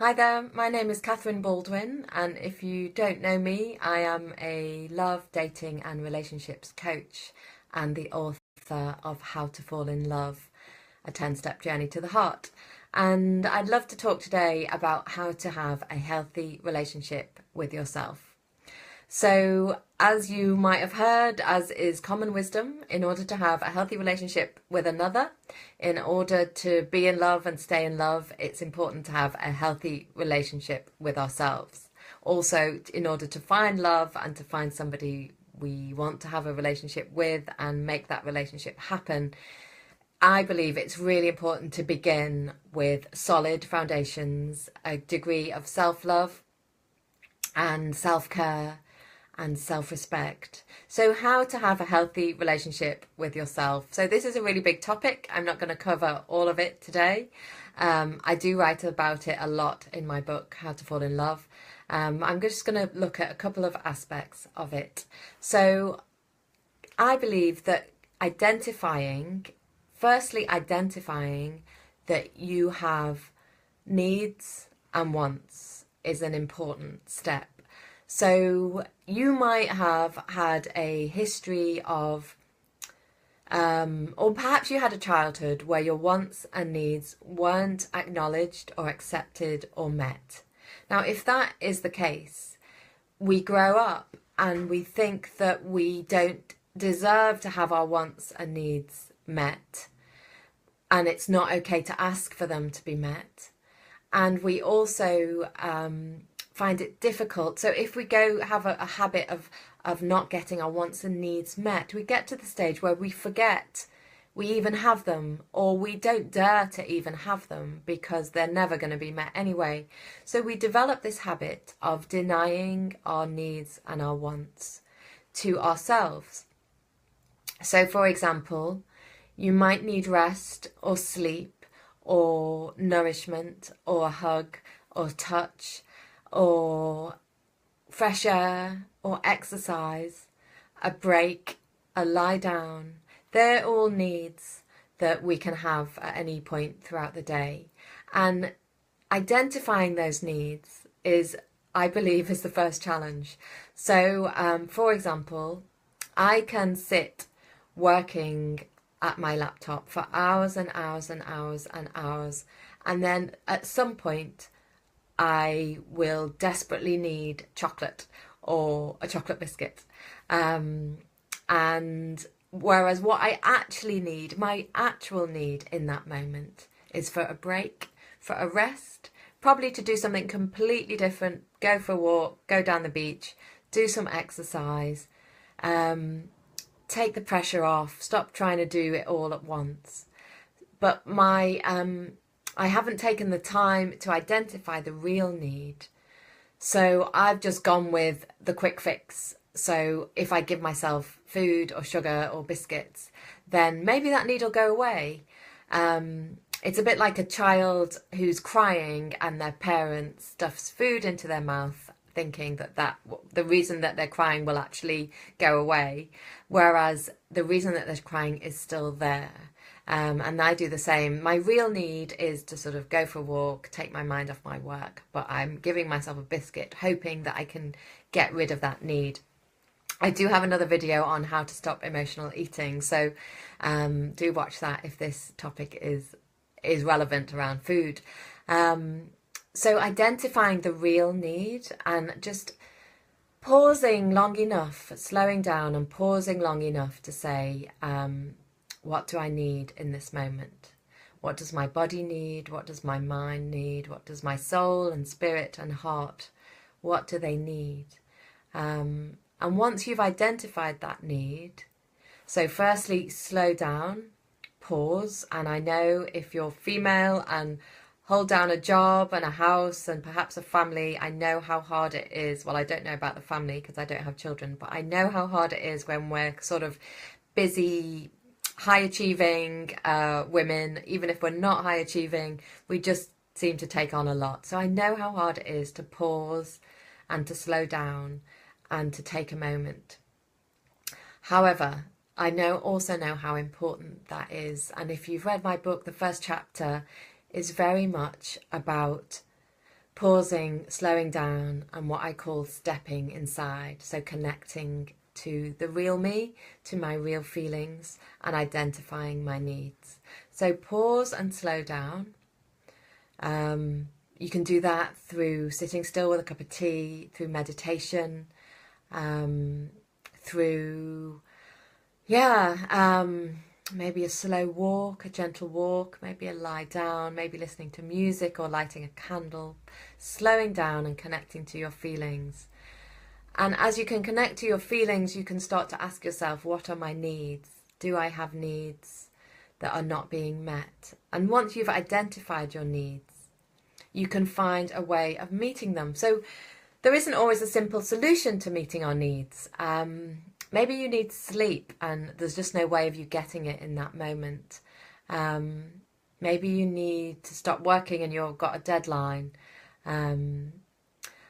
Hi there, my name is Catherine Baldwin, and if you don't know me, I am a love, dating, and relationships coach and the author of How to Fall in Love, a 10-step journey to the heart. And I'd love to talk today about how to have a healthy relationship with yourself. So, as you might have heard, as is common wisdom, in order to have a healthy relationship with another, in order to be in love and stay in love, it's important to have a healthy relationship with ourselves. Also, in order to find love and to find somebody we want to have a relationship with and make that relationship happen, I believe it's really important to begin with solid foundations, a degree of self-love and self-care and self-respect. So how to have a healthy relationship with yourself. So this is a really big topic. I'm not going to cover all of it today. I do write about it a lot in my book, How to Fall in Love. I'm just going to look at a couple of aspects of it. So I believe that firstly identifying that you have needs and wants is an important step. So you might have had a history of, or perhaps you had a childhood where your wants and needs weren't acknowledged or accepted or met. Now, if that is the case, we grow up and we think that we don't deserve to have our wants and needs met, and it's not okay to ask for them to be met. And we also find it difficult. So if we go have a habit of not getting our wants and needs met, we get to the stage where we forget we even have them, or we don't dare to even have them because they're never going to be met anyway. So we develop this habit of denying our needs and our wants to ourselves. So for example, you might need rest or sleep or nourishment or a hug or touch or fresh air or exercise, a break, a lie down. They're all needs that we can have at any point throughout the day. And identifying those needs is, I believe, is the first challenge. So, for example, I can sit working at my laptop for hours and hours and hours and hours, and then at some point I will desperately need chocolate or a chocolate biscuit. And whereas what I actually need, my actual need in that moment, is for a break, for a rest, probably to do something completely different, go for a walk, go down the beach, do some exercise, take the pressure off, stop trying to do it all at once. But I haven't taken the time to identify the real need. So I've just gone with the quick fix. So if I give myself food or sugar or biscuits, then maybe that need will go away. It's a bit like a child who's crying and their parent stuffs food into their mouth, thinking that the reason that they're crying will actually go away, whereas the reason that they're crying is still there. And I do the same. My real need is to sort of go for a walk, take my mind off my work, but I'm giving myself a biscuit, hoping that I can get rid of that need. I do have another video on how to stop emotional eating, so do watch that if this topic is relevant around food. So identifying the real need and just pausing long enough, slowing down and pausing long enough to say, what do I need in this moment? What does my body need? What does my mind need? What does my soul and spirit and heart, what do they need? And once you've identified that need, so firstly, slow down, pause. And I know if you're female and hold down a job and a house and perhaps a family, I know how hard it is. Well, I don't know about the family because I don't have children, but I know how hard it is when we're sort of busy, high achieving women. Even if we're not high achieving, we just seem to take on a lot. So I know how hard it is to pause and to slow down and to take a moment. However, I also know how important that is. And if you've read my book, the first chapter is very much about pausing, slowing down, and what I call stepping inside. So connecting to the real me, to my real feelings, and identifying my needs. So pause and slow down. You can do that through sitting still with a cup of tea, through meditation, through, maybe a slow walk, a gentle walk, maybe a lie down, maybe listening to music or lighting a candle, slowing down and connecting to your feelings. And as you can connect to your feelings, you can start to ask yourself, what are my needs? Do I have needs that are not being met? And once you've identified your needs, you can find a way of meeting them. So there isn't always a simple solution to meeting our needs. Maybe you need sleep and there's just no way of you getting it in that moment. Maybe you need to stop working and you've got a deadline.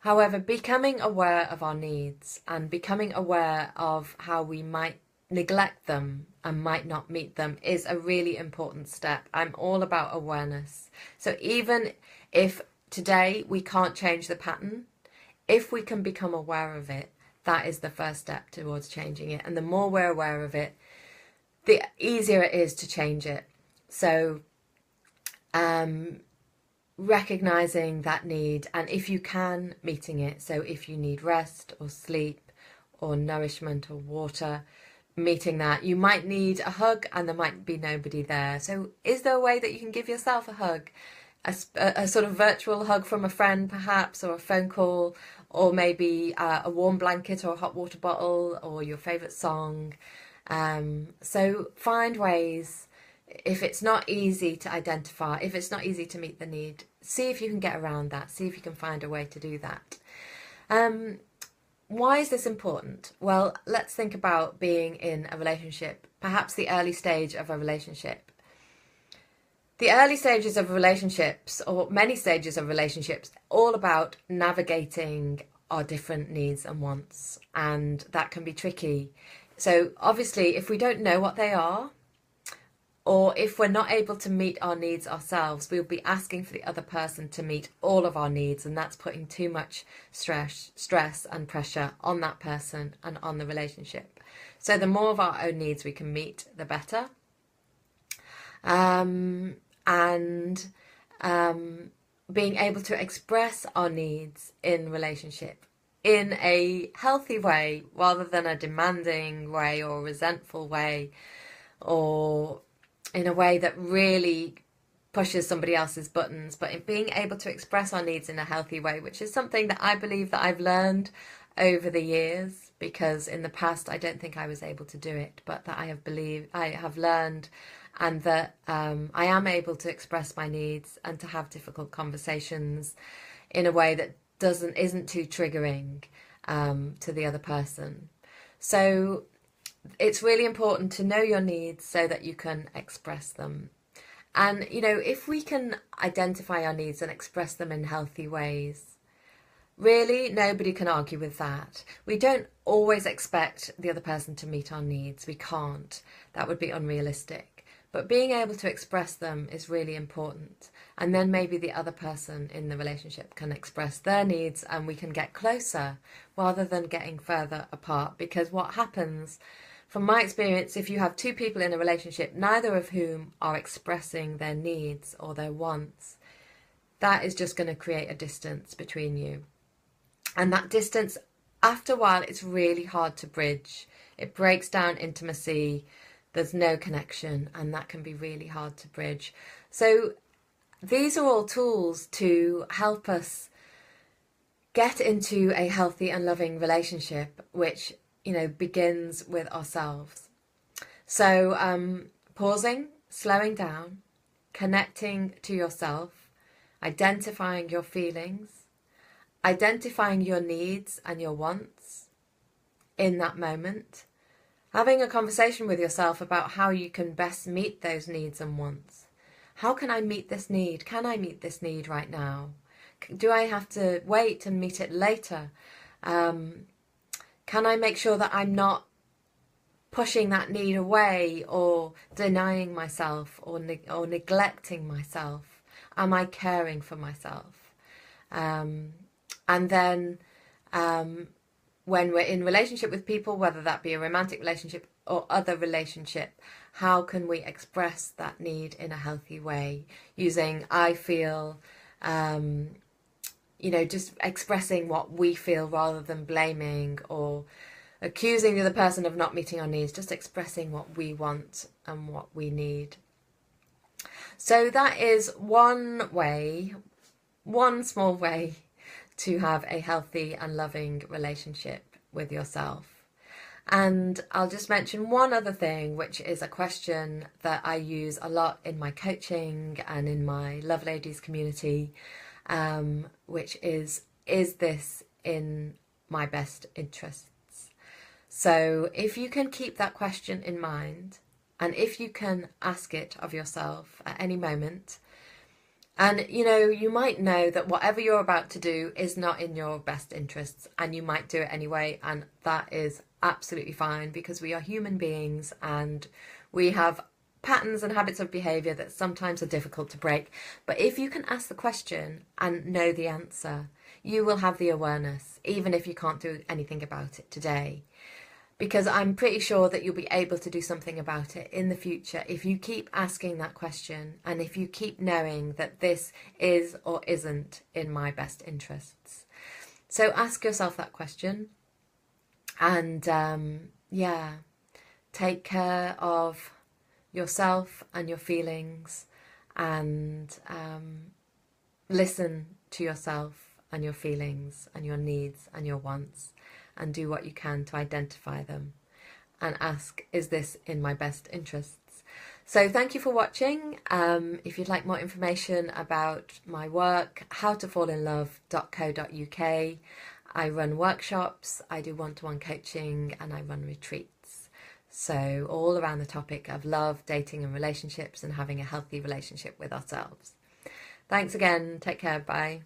However, becoming aware of our needs and becoming aware of how we might neglect them and might not meet them is a really important step. I'm all about awareness. So even if today we can't change the pattern, if we can become aware of it, that is the first step towards changing it. And the more we're aware of it, the easier it is to change it. So recognizing that need, and if you can, meeting it. So if you need rest or sleep or nourishment or water, meeting that. You might need a hug and there might be nobody there. So is there a way that you can give yourself a hug? A sort of virtual hug from a friend perhaps, or a phone call, or maybe a warm blanket or a hot water bottle, or your favourite song. So find ways. If it's not easy to identify, if it's not easy to meet the need, see if you can get around that. See if you can find a way to do that. Why is this important? Well, let's think about being in a relationship, perhaps the early stage of a relationship. The early stages of relationships, or many stages of relationships, all about navigating our different needs and wants, and that can be tricky. So obviously, if we don't know what they are, or if we're not able to meet our needs ourselves, we'll be asking for the other person to meet all of our needs, and that's putting too much stress and pressure on that person and on the relationship. So the more of our own needs we can meet, the better. Being able to express our needs in relationship in a healthy way, rather than a demanding way or a resentful way, or in a way that really pushes somebody else's buttons, but in being able to express our needs in a healthy way, which is something that I believe that I've learned over the years, because in the past I don't think I was able to do it, but that I have learned, and that I am able to express my needs and to have difficult conversations in a way that isn't too triggering to the other person. So it's really important to know your needs so that you can express them. And, if we can identify our needs and express them in healthy ways, really nobody can argue with that. We don't always expect the other person to meet our needs. We can't. That would be unrealistic. But being able to express them is really important. And then maybe the other person in the relationship can express their needs and we can get closer rather than getting further apart. Because what happens, from my experience, if you have two people in a relationship, neither of whom are expressing their needs or their wants, that is just going to create a distance between you. And that distance, after a while, it's really hard to bridge. It breaks down intimacy. There's no connection, and that can be really hard to bridge. So these are all tools to help us get into a healthy and loving relationship, which, begins with ourselves. So pausing, slowing down, connecting to yourself, identifying your feelings, identifying your needs and your wants in that moment, having a conversation with yourself about how you can best meet those needs and wants. How can I meet this need? Can I meet this need right now? Do I have to wait and meet it later? Can I make sure that I'm not pushing that need away or denying myself or neglecting myself? Am I caring for myself? And then when we're in relationship with people, whether that be a romantic relationship or other relationship, how can we express that need in a healthy way using I feel, just expressing what we feel rather than blaming or accusing the other person of not meeting our needs, just expressing what we want and what we need. So that is one way, one small way to have a healthy and loving relationship with yourself. And I'll just mention one other thing, which is a question that I use a lot in my coaching and in my Love Ladies community, which is this in my best interests? So if you can keep that question in mind, and if you can ask it of yourself at any moment, and you might know that whatever you're about to do is not in your best interests, and you might do it anyway, and that is absolutely fine, because we are human beings and we have patterns and habits of behaviour that sometimes are difficult to break. But if you can ask the question and know the answer, you will have the awareness, even if you can't do anything about it today. Because I'm pretty sure that you'll be able to do something about it in the future if you keep asking that question, and if you keep knowing that this is or isn't in my best interests. So ask yourself that question, and take care of yourself and your feelings, and listen to yourself and your feelings and your needs and your wants, and do what you can to identify them and ask, is this in my best interests? So thank you for watching. If you'd like more information about my work, howtofallinlove.co.uk. I run workshops, I do one-to-one coaching, and I run retreats. So all around the topic of love, dating and relationships, and having a healthy relationship with ourselves. Thanks again. Take care. Bye.